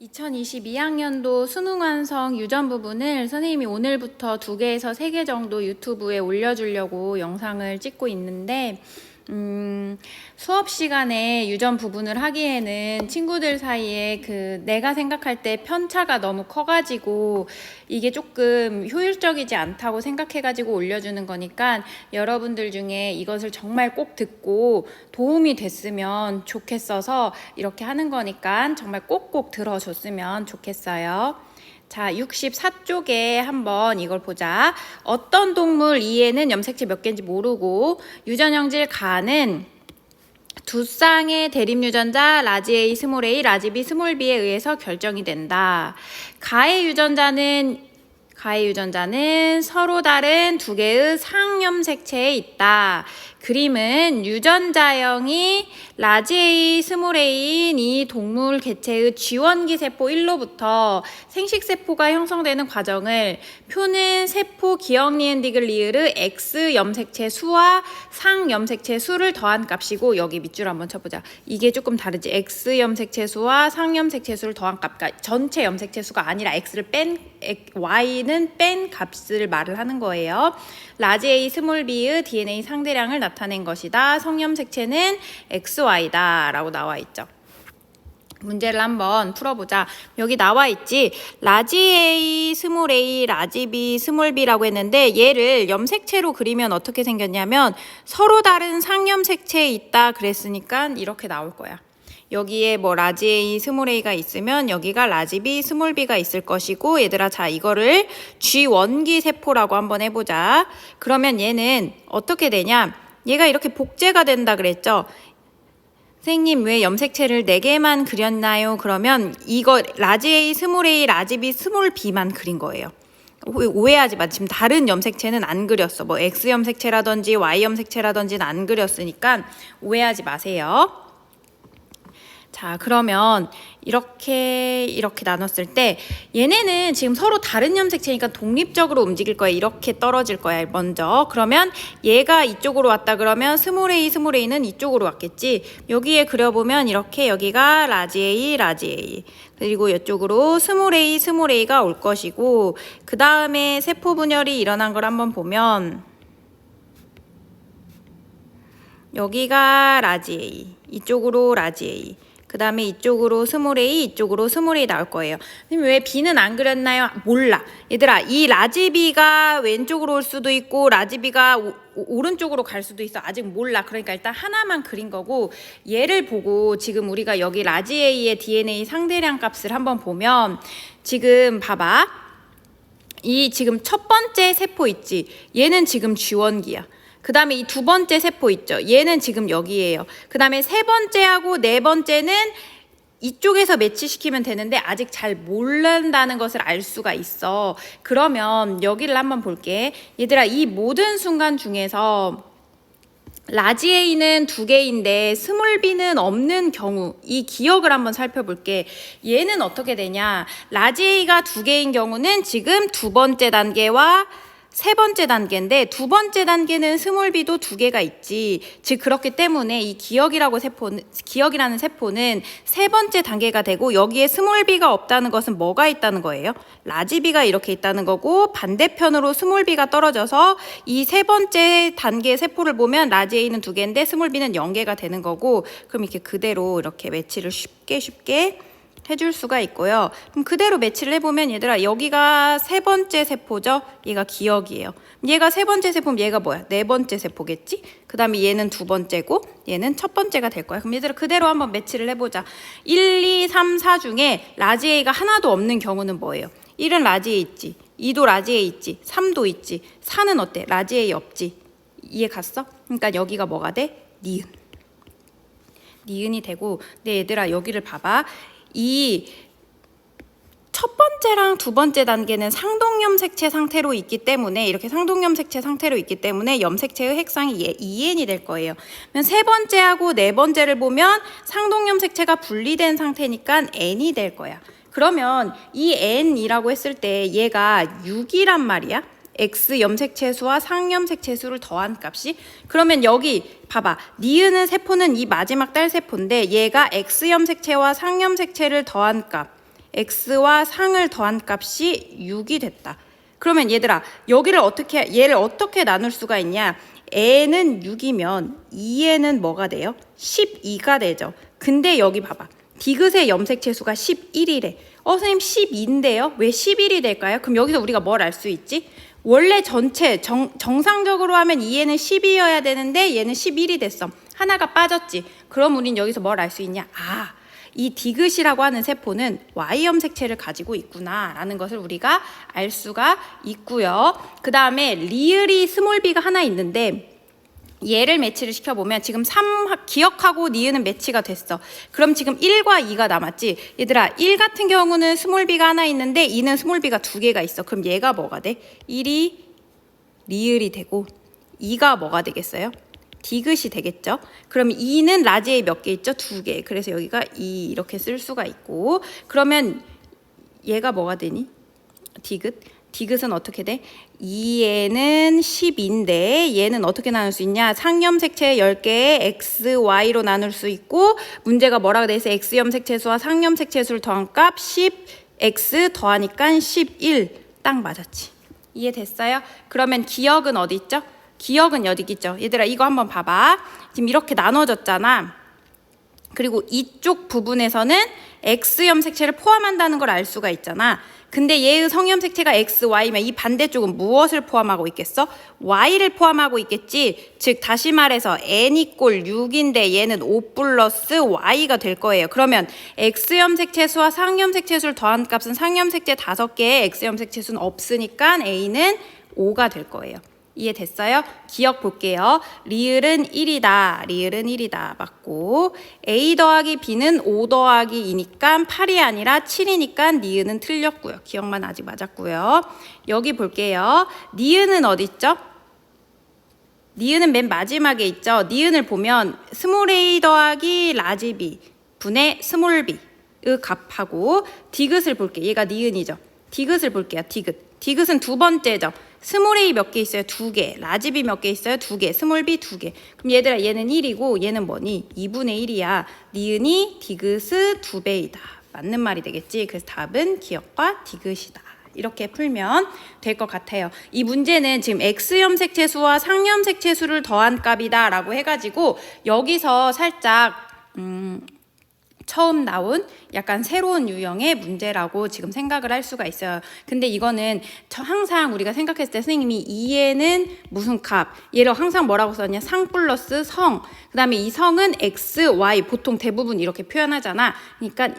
2022학년도 수능 완성 유전 부분을 선생님이 오늘부터 2개에서 3개 정도 유튜브에 올려주려고 영상을 찍고 있는데 수업 시간에 유전 부분을 하기에는 친구들 사이에 내가 생각할 때 편차가 너무 커가지고 이게 조금 효율적이지 않다고 생각해가지고 올려주는 거니까 여러분들 중에 이것을 정말 꼭 듣고 도움이 됐으면 좋겠어서 이렇게 하는 거니까 정말 꼭꼭 들어줬으면 좋겠어요. 자, 64쪽에 한번 이걸 보자. 어떤 동물 E에는 염색체 몇 개인지 모르고 유전형질 가는 두 쌍의 대립유전자 라지 A, 스몰 a, 라지 B, 스몰 b에 의해서 결정이 된다. 가의 유전자는 서로 다른 2개의 상염색체에 있다. 그림은 유전자형이 라지 A, 스몰 a인 이 동물 개체의 쥐원기 세포 1로부터 생식세포가 형성되는 과정을 표는 세포 기억 니은 디귿 리을의 X 염색체 수와 상 염색체 수를 더한 값이고, 여기 밑줄 한번 쳐보자. 이게 조금 다르지. X 염색체 수와 상 염색체 수를 더한 값, 그러니까 전체 염색체 수가 아니라 X를 Y는 뺀 값을 말을 하는 거예요. 라지 A, 스몰 b의 DNA 상대량을 나타낸 것이다. 성염색체는 XY다 라고 나와 있죠. 문제를 한번 풀어보자. 여기 나와 있지. 라지 A, 스몰 a, 라지 B, 스몰 b라고 했는데 얘를 염색체로 그리면 어떻게 생겼냐면 서로 다른 상염색체에 있다 그랬으니까 이렇게 나올 거야. 여기에 뭐 라지 A, 스몰 a가 있으면 여기가 라지 B, 스몰 b가 있을 것이고, 얘들아 자 이거를 쥐원기 세포라고 한번 해보자. 그러면 얘는 어떻게 되냐? 얘가 이렇게 복제가 된다 그랬죠. 선생님 왜 염색체를 4개만 그렸나요? 그러면 이거 라지 A, 스몰 a, 라지 B, 스몰 b만 그린 거예요. 오해하지 마. 지금 다른 염색체는 안 그렸어. 뭐 X 염색체라든지 Y 염색체라든지는 안 그렸으니까 오해하지 마세요. 자, 그러면 이렇게 나눴을 때 얘네는 지금 서로 다른 염색체니까 독립적으로 움직일 거야. 이렇게 떨어질 거야 먼저. 그러면 얘가 이쪽으로 왔다 그러면 스몰 a는 이쪽으로 왔겠지. 여기에 그려보면 이렇게 여기가 라지 A 그리고 이쪽으로 스몰 A가 올 것이고, 그 다음에 세포 분열이 일어난 걸 한번 보면 여기가 라지 A, 이쪽으로 라지 A, 그 다음에 이쪽으로 스몰 a, 이쪽으로 스몰 a 나올 거예요. 왜 B는 안 그렸나요? 몰라. 얘들아, 이 라지 B가 왼쪽으로 올 수도 있고 라지 B가 오른쪽으로 갈 수도 있어. 아직 몰라. 그러니까 일단 하나만 그린 거고, 얘를 보고 지금 우리가 여기 라지 A의 DNA 상대량 값을 한번 보면 지금 봐봐. 이 지금 첫 번째 세포 있지? 얘는 지금 쥐원기야. 그 다음에 이 2번째 세포 있죠. 얘는 지금 여기에요. 그 다음에 3번째하고 4번째는 이쪽에서 매치시키면 되는데 아직 잘 모른다는 것을 알 수가 있어. 그러면 여기를 한번 볼게. 얘들아, 이 모든 순간 중에서 라지 A는 2개인데 스몰 b는 없는 경우, 이 기억을 한번 살펴볼게. 얘는 어떻게 되냐? 라지 A가 2개인 경우는 지금 2번째 단계와 3번째 단계인데 2번째 단계는 스몰 b도 2개가 있지. 즉 그렇기 때문에 이 기억이라는 세포는 3번째 단계가 되고, 여기에 스몰 b가 없다는 것은 뭐가 있다는 거예요? 라지 b가 이렇게 있다는 거고, 반대편으로 스몰 b가 떨어져서 이 3번째 단계 세포를 보면 라지 A는 2개인데 스몰 b는 0개가 되는 거고, 그럼 이렇게 그대로 이렇게 매치를 쉽게 해줄 수가 있고요. 그럼 그대로 매치를 해보면 얘들아, 여기가 3번째 세포죠? 얘가 기억이에요. 얘가 3번째 세포면 얘가 뭐야? 4번째 세포겠지? 그 다음에 얘는 2번째고 얘는 첫 번째가 될 거야. 그럼 얘들아 그대로 한번 매치를 해보자. 1, 2, 3, 4 중에 라지 A가 하나도 없는 경우는 뭐예요? 1은 라지 A 있지, 2도 라지 A 있지, 3도 있지, 4는 어때? 라지 A 없지. 이해 갔어? 그러니까 여기가 뭐가 돼? 니은이 되고. 근데 얘들아 여기를 봐봐. 이 첫 번째랑 2번째 단계는 상동염색체 상태로 있기 때문에, 이렇게 상동염색체 상태로 있기 때문에 염색체의 핵상이 EN이 될 거예요. 그러면 3번째하고 4번째를 보면 상동염색체가 분리된 상태니까 N이 될 거야. 그러면 이 N이라고 했을 때 얘가 6이란 말이야. X 염색체 수와 상염색체 수를 더한 값이. 그러면 여기 봐봐. 니은의 세포는 이 마지막 딸 세포인데 얘가 X 염색체와 상염색체를 더한 값 x와 상을 더한 값이 6이 됐다. 그러면 얘들아, 얘를 어떻게 나눌 수가 있냐? n은 6이면 2n은 뭐가 돼요? 12가 되죠. 근데 여기 봐봐. 디귿의 염색체수가 11이래. 선생님 12인데요? 왜 11이 될까요? 그럼 여기서 우리가 뭘 알 수 있지? 원래 전체 정상적으로 하면 2에는 10이어야 되는데 얘는 11이 됐어. 하나가 빠졌지. 그럼 우린 여기서 뭘 알 수 있냐? 이 디귿이라고 하는 세포는 Y 염색체를 가지고 있구나 라는 것을 우리가 알 수가 있고요. 그 다음에 리을이 스몰 b가 하나 있는데 얘를 매치를 시켜보면 지금 3 기억하고 니은은 매치가 됐어. 그럼 지금 1과 2가 남았지. 얘들아 1 같은 경우는 스몰 b가 하나 있는데 2는 스몰 b가 2개가 있어. 그럼 얘가 뭐가 돼? 1이 리을이 되고 2가 뭐가 되겠어요? 디귿이 되겠죠. 그럼 2는 라지 A 몇 개 있죠? 2개. 그래서 여기가 2 이렇게 쓸 수가 있고, 그러면 얘가 뭐가 되니? 디귿은 어떻게 돼? 2에는 10인데 얘는 어떻게 나눌 수 있냐? 상염색체 10개에 x, y로 나눌 수 있고, 문제가 뭐라고 돼 있어? x 염색체수와 상염색체수를 더한 값 10, x 더하니까 11. 딱 맞았지. 이해됐어요? 그러면 기억은 어디 있죠? 기억은 여기 있죠. 얘들아 이거 한번 봐봐. 지금 이렇게 나눠졌잖아. 그리고 이쪽 부분에서는 X 염색체를 포함한다는 걸 알 수가 있잖아. 근데 얘의 성염색체가 X, Y면 이 반대쪽은 무엇을 포함하고 있겠어? Y를 포함하고 있겠지. 즉 다시 말해서 N이 꼴 6인데 얘는 5 플러스 Y가 될 거예요. 그러면 X 염색체수와 상염색체수를 더한 값은 상염색체 5개에 X 염색체수는 없으니까 A는 5가 될 거예요. 이해됐어요? 기억 볼게요. 리을은 1이다. 맞고 A 더하기 B는 5 더하기 2니까 8이 아니라 7이니까 니은은 틀렸고요. 기억만 아직 맞았고요. 여기 볼게요. 니은은 어디 있죠? 니은은 맨 마지막에 있죠. 니은을 보면 스몰 a 더하기 라지 b 분의 스몰 b의 값하고 디귿을 볼게요. 얘가 니은이죠. 디귿을 볼게요. 디귿은 두 번째죠. 스몰 a 몇 개 있어요? 2개. 라지 b 몇 개 있어요? 2개. 스몰 b 2개. 그럼 얘들아 얘는 1이고 얘는 뭐니? 2분의 1이야. 니은이 디귿의 2배이다. 맞는 말이 되겠지. 그래서 답은 기억과 디귿이다. 이렇게 풀면 될 것 같아요. 이 문제는 지금 X 염색체수와 상염색체수를 더한 값이다 라고 해가지고 여기서 살짝 처음 나온 약간 새로운 유형의 문제라고 지금 생각을 할 수가 있어요. 근데 이거는 항상 우리가 생각했을 때 선생님이 2에는 무슨 값, 얘를 항상 뭐라고 썼냐? 상 플러스 성. 그 다음에 이 성은 x, y 보통 대부분 이렇게 표현하잖아. 그러니까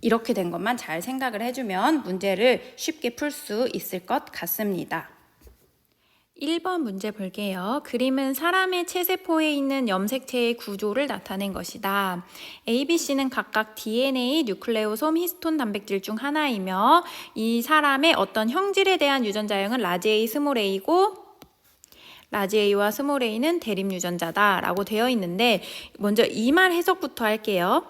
이렇게 된 것만 잘 생각을 해주면 문제를 쉽게 풀 수 있을 것 같습니다. 1번 문제 볼게요. 그림은 사람의 체세포에 있는 염색체의 구조를 나타낸 것이다. A, B, C는 각각 DNA, 뉴클레오솜, 히스톤 단백질 중 하나이며 이 사람의 어떤 형질에 대한 유전자형은 라지 A, 스몰 a고 라지 A와 스몰 a는 대립 유전자다 라고 되어 있는데 먼저 이 말 해석부터 할게요.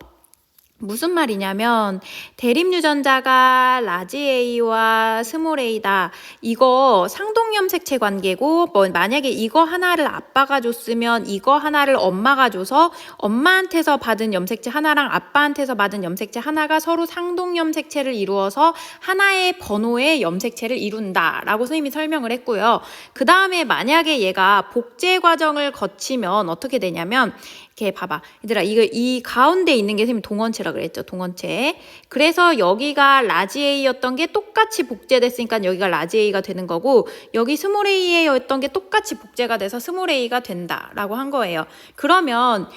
무슨 말이냐면 대립 유전자가 라지 A와 스몰 a다. 이거 상동염색체 관계고 만약에 이거 하나를 아빠가 줬으면 이거 하나를 엄마가 줘서 엄마한테서 받은 염색체 하나랑 아빠한테서 받은 염색체 하나가 서로 상동염색체를 이루어서 하나의 번호의 염색체를 이룬다라고 선생님이 설명을 했고요. 그 다음에 만약에 얘가 복제 과정을 거치면 어떻게 되냐면 이렇게 봐봐. 얘들아, 이 가운데 있는 게 선생님 동원체라 그랬죠. 동원체. 그래서 여기가 라지 A였던 게 똑같이 복제됐으니까 여기가 라지 A가 되는 거고 여기 스몰 A였던 게 똑같이 복제가 돼서 스몰 A가 된다라고 한 거예요. 그러면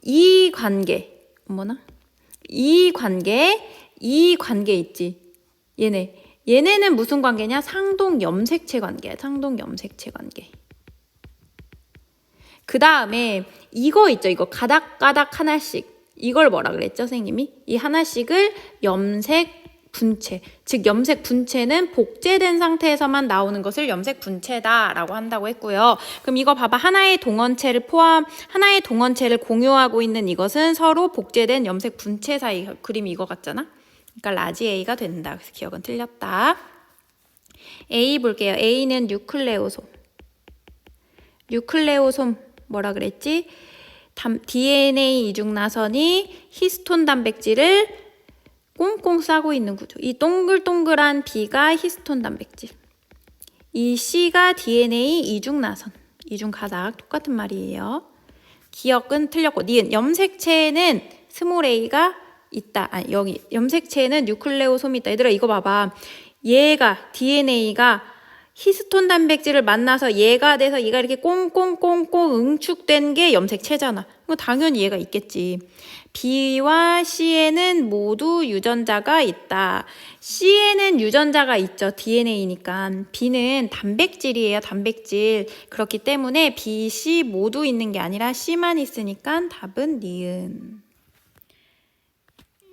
이 관계, 이 관계 있지. 얘네는 무슨 관계냐? 상동염색체 관계야. 상동염색체 관계. 그 다음에 이거 있죠. 이거 가닥가닥 하나씩. 이걸 뭐라 그랬죠, 선생님이? 이 하나씩을 염색 분체. 즉 염색 분체는 복제된 상태에서만 나오는 것을 염색 분체다라고 한다고 했고요. 그럼 이거 봐봐. 하나의 동원체를 공유하고 있는 이것은 서로 복제된 염색 분체 사이. 그림이 이거 같잖아. 그러니까 라지 A가 된다. 그래서 기억은 틀렸다. A 볼게요. A는 뉴클레오솜 뭐라 그랬지? DNA 이중 나선이 히스톤 단백질을 꽁꽁 싸고 있는 구조. 이 동글동글한 B가 히스톤 단백질. 이 C가 DNA 이중나선. 이중가닥 똑같은 말이에요. 기억은 틀렸고 니은 염색체에는 스몰 a가 있다. 아니 여기 염색체에는 뉴클레오솜이 있다. 얘들아 이거 봐봐. 얘가 DNA가 히스톤 단백질을 만나서 얘가 돼서 얘가 이렇게 꽁꽁꽁꽁 응축된 게 염색체잖아. 그럼 당연히 얘가 있겠지. B와 C에는 모두 유전자가 있다. C에는 유전자가 있죠. DNA니까. B는 단백질이에요. 단백질. 그렇기 때문에 B, C 모두 있는 게 아니라 C만 있으니까 답은 니은.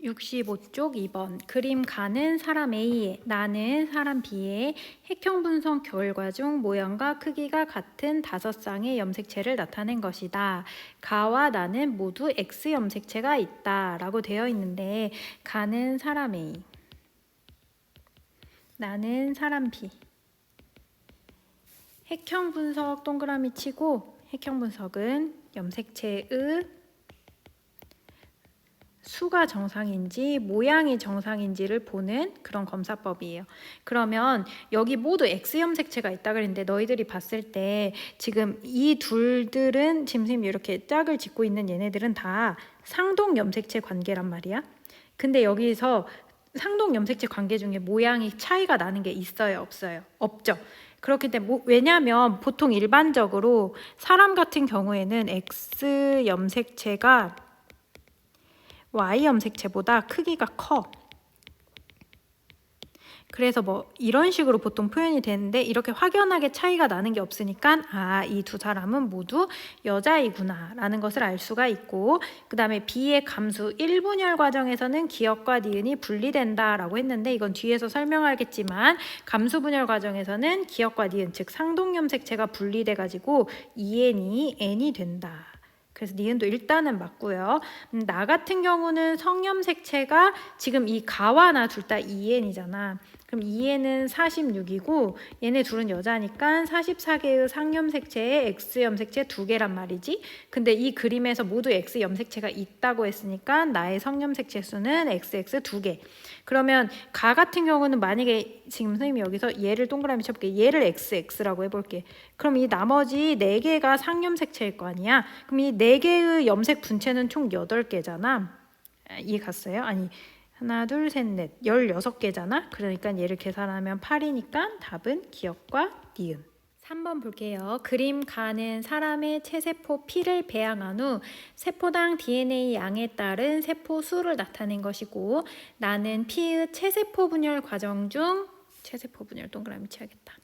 65쪽 2번. 그림 가는 사람 A에 나는 사람 B에 핵형 분석 결과 중 모양과 크기가 같은 5쌍의 염색체를 나타낸 것이다. 가와 나는 모두 X 염색체가 있다 라고 되어 있는데 가는 사람 A, 나는 사람 B. 핵형 분석 동그라미 치고 핵형 분석은 염색체의 수가 정상인지 모양이 정상인지를 보는 그런 검사법이에요. 그러면 여기 모두 X 염색체가 있다 그랬는데 너희들이 봤을 때 지금 이 둘들은 지금 선생님이 이렇게 짝을 짓고 있는 얘네들은 다 상동 염색체 관계란 말이야. 근데 여기서 상동 염색체 관계 중에 모양이 차이가 나는 게 있어요? 없어요? 없죠. 그렇기 때문에 왜냐하면 보통 일반적으로 사람 같은 경우에는 X 염색체가 Y 염색체보다 크기가 커. 그래서 뭐 이런 식으로 보통 표현이 되는데 이렇게 확연하게 차이가 나는 게 없으니까 이 두 사람은 모두 여자이구나 라는 것을 알 수가 있고, 그 다음에 B의 감수 1분열 과정에서는 기억과 니은이 분리된다 라고 했는데 이건 뒤에서 설명하겠지만 감수 분열 과정에서는 기억과 니은 즉 상동 염색체가 분리돼 가지고 EN이 N이 된다. 그래서 니은도 일단은 맞고요. 나 같은 경우는 성염색체가 지금 이 가와 나 둘 다 EN이잖아. 그럼 EN은 46이고 얘네 둘은 여자니까 44개의 상염색체에 X염색체 2개란 말이지. 근데 이 그림에서 모두 X염색체가 있다고 했으니까 나의 성염색체 수는 XX 2개. 그러면 가 같은 경우는 만약에 지금 선생님이 여기서 얘를 동그라미 쳐볼게. 얘를 XX라고 해볼게. 그럼 이 나머지 4개가 상염색체일 거 아니야. 그럼 이 4개의 염색 분체는 총 8개잖아. 이해 갔어요? 아니 하나 둘 셋 넷 16개잖아. 그러니까 얘를 계산하면 8이니까 답은 기억과 니은. 3번 볼게요. 그림 가는 사람의 체세포 P를 배양한 후 세포당 DNA 양에 따른 세포 수를 나타낸 것이고 나는 P의 체세포 분열 과정 중 체세포 분열 동그라미 쳐야겠다.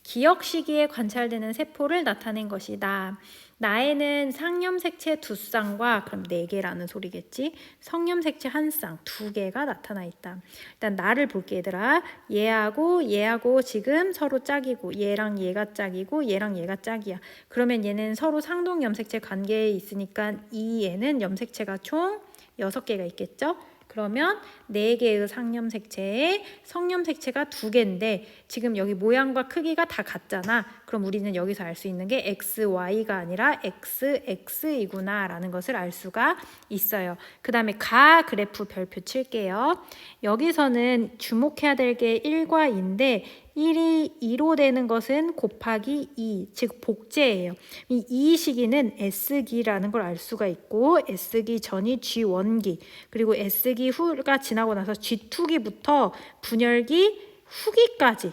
기억 시기에 관찰되는 세포를 나타낸 것이다. 나에는 상염색체 2쌍과 그럼 4개라는 소리겠지. 성염색체 1쌍 2개가 나타나 있다. 일단 나를 볼게 얘들아. 얘하고 지금 서로 짝이고 얘랑 얘가 짝이고 얘랑 얘가 짝이야. 그러면 얘는 서로 상동 염색체 관계에 있으니까 이 얘는 염색체가 총 6개가 있겠죠. 그러면 4개의 상염색체에 성염색체가 2개인데 지금 여기 모양과 크기가 다 같잖아. 그럼 우리는 여기서 알 수 있는 게 XY가 아니라 XX 이구나 라는 것을 알 수가 있어요. 그 다음에 가 그래프 별표 칠게요. 여기서는 주목해야 될 게 1과 2인데 1이 2로 되는 것은 곱하기 2, 즉 복제예요. 이 시기는 S기라는 걸 알 수가 있고 S기 전이 G1기 그리고 S기 후가 지나고 나서 G2기부터 분열기 후기까지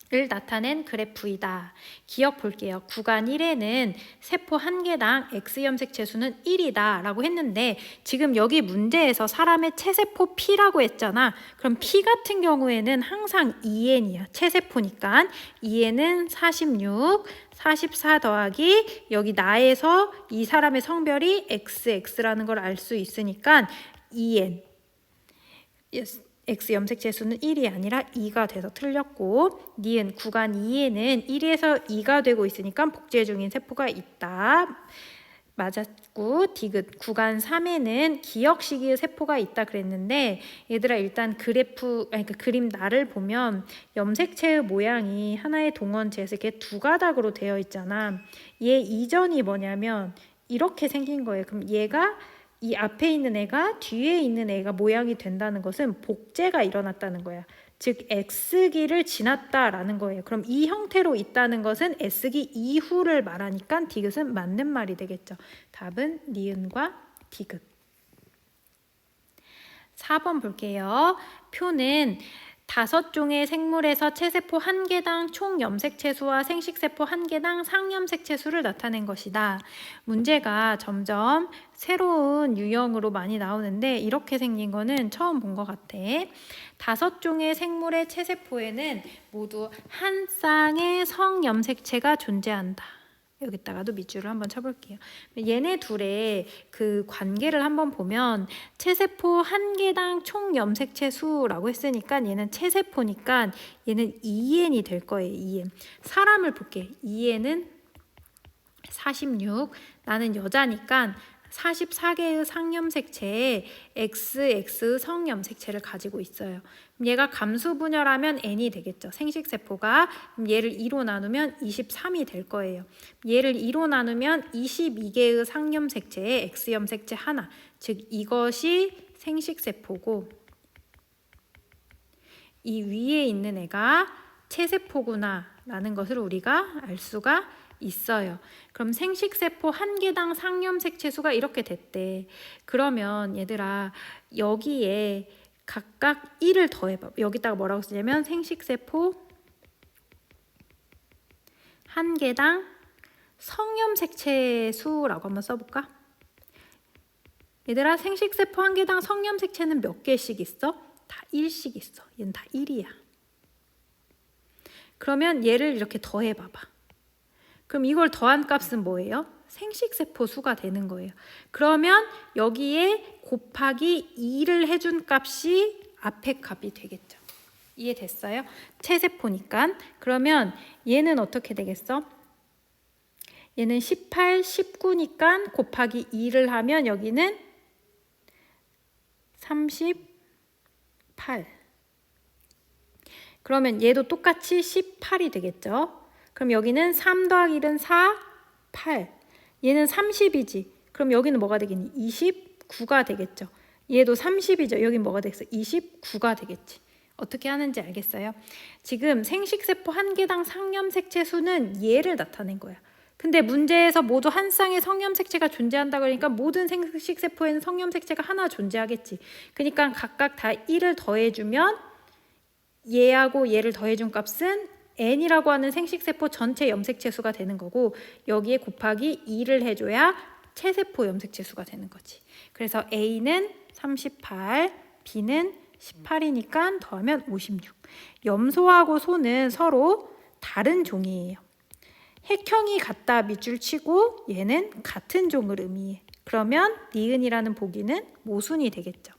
를 나타낸 그래프이다. 기억 볼게요. 구간 1에는 세포 1개당 X염색체 수는 1이다 라고 했는데 지금 여기 문제에서 사람의 체세포 P라고 했잖아. 그럼 P 같은 경우에는 항상 EN이야. 체세포니까 EN은 46, 44 더하기 여기 나에서 이 사람의 성별이 XX라는 걸 알 수 있으니까 EN X 염색체 수는 1이 아니라 2가 돼서 틀렸고 니은 구간 2에는 1에서 2가 되고 있으니까 복제 중인 세포가 있다. 맞았고 디귿 구간 3에는 기억 시기의 세포가 있다 그랬는데 얘들아 일단 그 그림 나를 보면 염색체의 모양이 하나의 동원체에서 이렇게 2가닥으로 되어 있잖아. 얘 이전이 뭐냐면 이렇게 생긴 거예요. 그럼 얘가 이 앞에 있는 애가 뒤에 있는 애가 모양이 된다는 것은 복제가 일어났다는 거야. 즉 X기를 지났다라는 거예요. 그럼 이 형태로 있다는 것은 S기 이후를 말하니까 디귿은 맞는 말이 되겠죠. 답은 니은과 디귿. 4번 볼게요. 표는 5종의 생물에서 체세포 1개당 총 염색체수와 생식세포 1개당 상염색체수를 나타낸 것이다. 문제가 점점 새로운 유형으로 많이 나오는데 이렇게 생긴 거는 처음 본 것 같아. 5종의 생물의 체세포에는 모두 한 쌍의 성염색체가 존재한다. 여기다가도 밑줄을 한번 쳐볼게요. 얘네 둘의 그 관계를 한번 보면 체세포 1개당 총 염색체 수라고 했으니까 얘는 체세포니까 얘는 2n이 될 거예요. 2n. 사람을 볼게. 2n은 46. 나는 여자니까 44개의 상염색체에 XX 성염색체를 가지고 있어요. 얘가 감수분열하면 N이 되겠죠. 생식세포가. 얘를 2로 나누면 23이 될 거예요. 얘를 2로 나누면 22개의 상염색체에 X염색체 하나. 즉 이것이 생식세포고 이 위에 있는 애가 체세포구나 라는 것을 우리가 알 수가 있어요. 그럼 생식세포 1개당 상염색체 수가 이렇게 됐대. 그러면 얘들아 여기에 각각 1을 더해봐. 여기다가 뭐라고 쓰냐면 생식세포 1개당 성염색체 수라고 한번 써볼까? 얘들아 생식세포 1개당 성염색체는 몇 개씩 있어? 다 1씩 있어. 얘는 다 1이야. 그러면 얘를 이렇게 더해봐봐. 그럼 이걸 더한 값은 뭐예요? 생식세포 수가 되는 거예요. 그러면 여기에 곱하기 2를 해준 값이 앞에 값이 되겠죠. 이해됐어요? 체세포니까. 그러면 얘는 어떻게 되겠어? 얘는 18, 19니까 곱하기 2를 하면 여기는 38. 그러면 얘도 똑같이 18이 되겠죠. 그럼 여기는 3 더하기 1은 4, 8. 얘는 30이지. 그럼 여기는 뭐가 되겠니? 29가 되겠죠. 얘도 30이죠. 여긴 뭐가 되겠어? 29가 되겠지. 어떻게 하는지 알겠어요? 지금 생식세포 1개당 상염색체 수는 얘를 나타낸 거야. 근데 문제에서 모두 한 쌍의 성염색체가 존재한다 그러니까 모든 생식세포에는 성염색체가 하나 존재하겠지. 그러니까 각각 다 1을 더해주면 얘하고 얘를 더해준 값은 n이라고 하는 생식세포 전체 염색체 수가 되는 거고 여기에 곱하기 2를 해줘야 체세포 염색체 수가 되는 거지. 그래서 A는 38, B는 18이니까 더하면 56. 염소하고 소는 서로 다른 종이에요. 핵형이 같다 밑줄 치고 얘는 같은 종을 의미해. 그러면 니은이라는 보기는 모순이 되겠죠.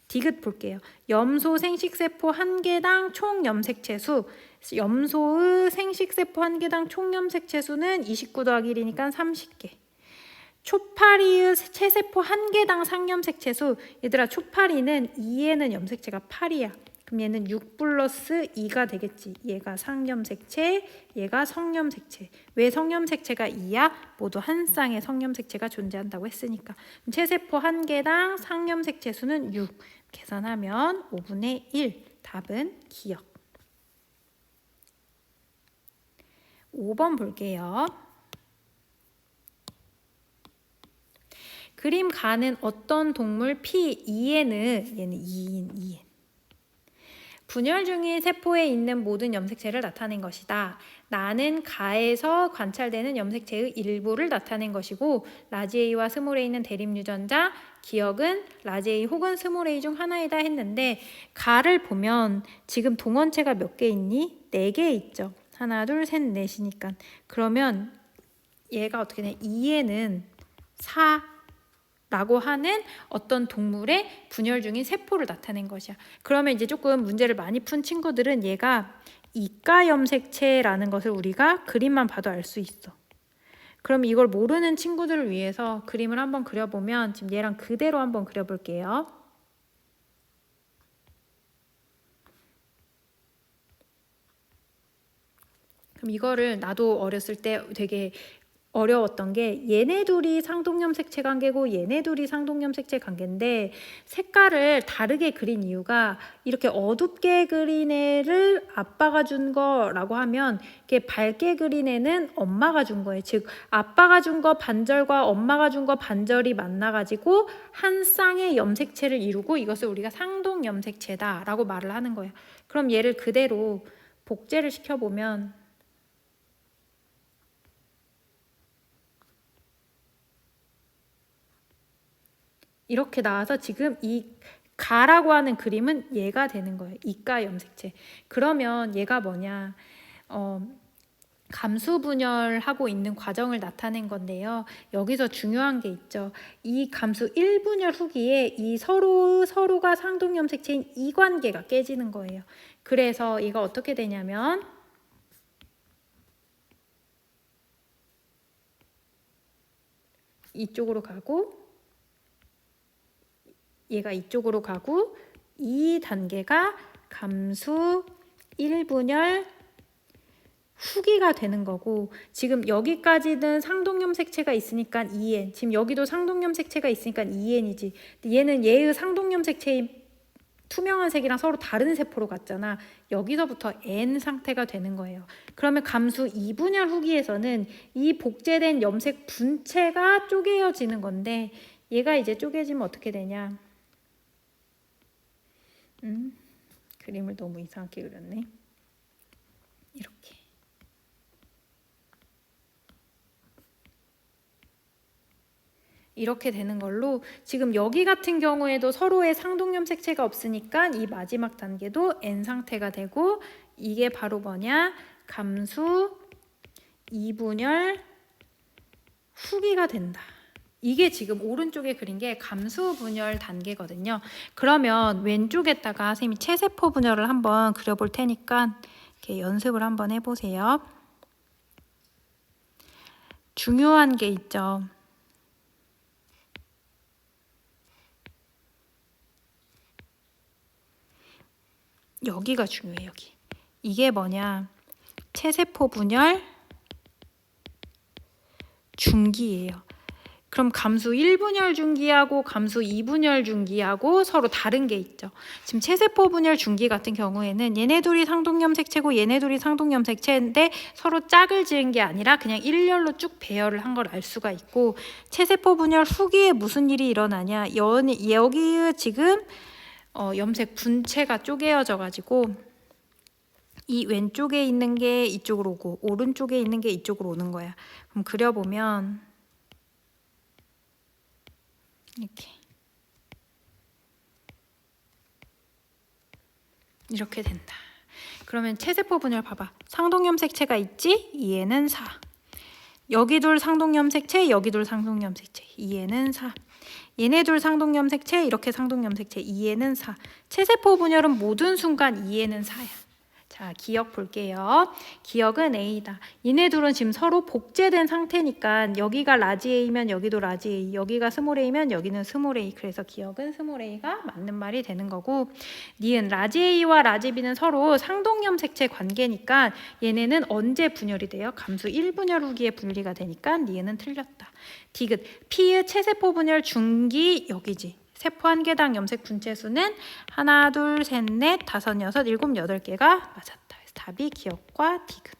디귿 볼게요. 염소 생식세포 1개당 총 염색체 수. 염소의 생식세포 1개당 총 염색체 수는 29 더하기 1이니까 30개. 초파리의 체세포 1개당 상염색체 수. 얘들아 초파리는 2에는 염색체가 8이야. 그럼 얘는 6 플러스 2가 되겠지. 얘가 상염색체, 얘가 성염색체. 왜 성염색체가 2야? 모두 한 쌍의 성염색체가 존재한다고 했으니까. 체세포 1개당 상염색체 수는 6. 계산하면 5분의 1. 답은 기역. 5번 볼게요. 그림 가는 어떤 동물 P2N은 얘는 2인. 분열 중인 세포에 있는 모든 염색체를 나타낸 것이다. 나는 가에서 관찰되는 염색체의 일부를 나타낸 것이고 라지 A와 스몰 A는 대립 유전자, 기억은 라지 A 혹은 스몰 A 중 하나이다 했는데 가를 보면 지금 동원체가 몇 개 있니? 4개 있죠. 하나, 둘, 셋, 넷이니까. 그러면 얘가 어떻게 돼? 2에는 4라고 하는 어떤 동물의 분열 중인 세포를 나타낸 것이야. 그러면 이제 조금 문제를 많이 푼 친구들은 얘가 이가 염색체라는 것을 우리가 그림만 봐도 알 수 있어. 그럼 이걸 모르는 친구들을 위해서 그림을 한번 그려보면 지금 얘랑 그대로 한번 그려볼게요. 그럼 이거를 나도 어렸을 때 되게 어려웠던 게 얘네 둘이 상동염색체 관계고 얘네 둘이 상동염색체 관계인데 색깔을 다르게 그린 이유가 이렇게 어둡게 그린 애를 아빠가 준 거라고 하면 이렇게 밝게 그린 애는 엄마가 준 거예요. 즉 아빠가 준 거 반절과 엄마가 준 거 반절이 만나가지고 한 쌍의 염색체를 이루고 이것을 우리가 상동염색체다라고 말을 하는 거예요. 그럼 얘를 그대로 복제를 시켜보면 이렇게 나와서 지금 이 가라고 하는 그림은 얘가 되는 거예요. 이가 염색체. 그러면 얘가 뭐냐? 감수 분열하고 있는 과정을 나타낸 건데요. 여기서 중요한 게 있죠. 이 감수 1분열 후기에 이 서로가 상동 염색체인 이 관계가 깨지는 거예요. 그래서 얘가 어떻게 되냐면 이쪽으로 가고 얘가 이쪽으로 가고 이 단계가 감수 1분열 후기가 되는 거고 지금 여기까지는 상동염색체가 있으니까 2N 지금 여기도 상동염색체가 있으니까 2N이지 얘는 얘의 상동염색체인 투명한 색이랑 서로 다른 세포로 갔잖아. 여기서부터 N 상태가 되는 거예요. 그러면 감수 2분열 후기에서는 이 복제된 염색 분체가 쪼개어지는 건데 얘가 이제 쪼개지면 어떻게 되냐. 그림을 너무 이상하게 그렸네. 이렇게. 이렇게 되는 걸로 지금 여기 같은 경우에도 서로의 상동염색체가 없으니까 이 마지막 단계도 N 상태가 되고 이게 바로 뭐냐? 감수 2분열 후기가 된다. 이게 지금 오른쪽에 그린 게 감수 분열 단계거든요. 그러면 왼쪽에다가 선생님이 체세포 분열을 한번 그려볼 테니까 이렇게 연습을 한번 해보세요. 중요한 게 있죠. 여기가 중요해요. 여기. 이게 뭐냐? 체세포 분열 중기예요. 그럼 감수 1분열 중기하고 감수 2분열 중기하고 서로 다른 게 있죠. 지금 체세포 분열 중기 같은 경우에는 얘네 둘이 상동염색체고 얘네 둘이 상동염색체인데 서로 짝을 지은 게 아니라 그냥 일렬로 쭉 배열을 한 걸 알 수가 있고 체세포 분열 후기에 무슨 일이 일어나냐. 여기에 지금 염색 분체가 쪼개어져 가지고 이 왼쪽에 있는 게 이쪽으로 오고 오른쪽에 있는 게 이쪽으로 오는 거야. 그럼 그려보면 이렇게 된다. 그러면 체세포 분열 봐봐. 상동염색체가 있지? 2N은 4. 여기 둘 상동염색체, 여기 둘 상동염색체. 2N은 4. 얘네 둘 상동염색체, 이렇게 상동염색체. 2N은 4. 체세포 분열은 모든 순간 2N은 4야. 자, 기억 볼게요. 기억은 A다. 얘네 둘은 지금 서로 복제된 상태니까 여기가 라지 A면 여기도 라지 A, 여기가 스몰 A면 여기는 스몰 A. 그래서 기억은 스몰 A가 맞는 말이 되는 거고 니은 라지 A와 라지 B는 서로 상동염색체 관계니까 얘네는 언제 분열이 돼요? 감수 1분열 후기에 분리가 되니까 니은은 틀렸다. 디귿 P의 체세포 분열 중기 여기지. 세포 한 개당 염색 분체 수는 하나, 둘, 셋, 넷, 다섯, 여섯, 일곱, 여덟 개가 맞았다. 그래서 답이 기억과 디귿.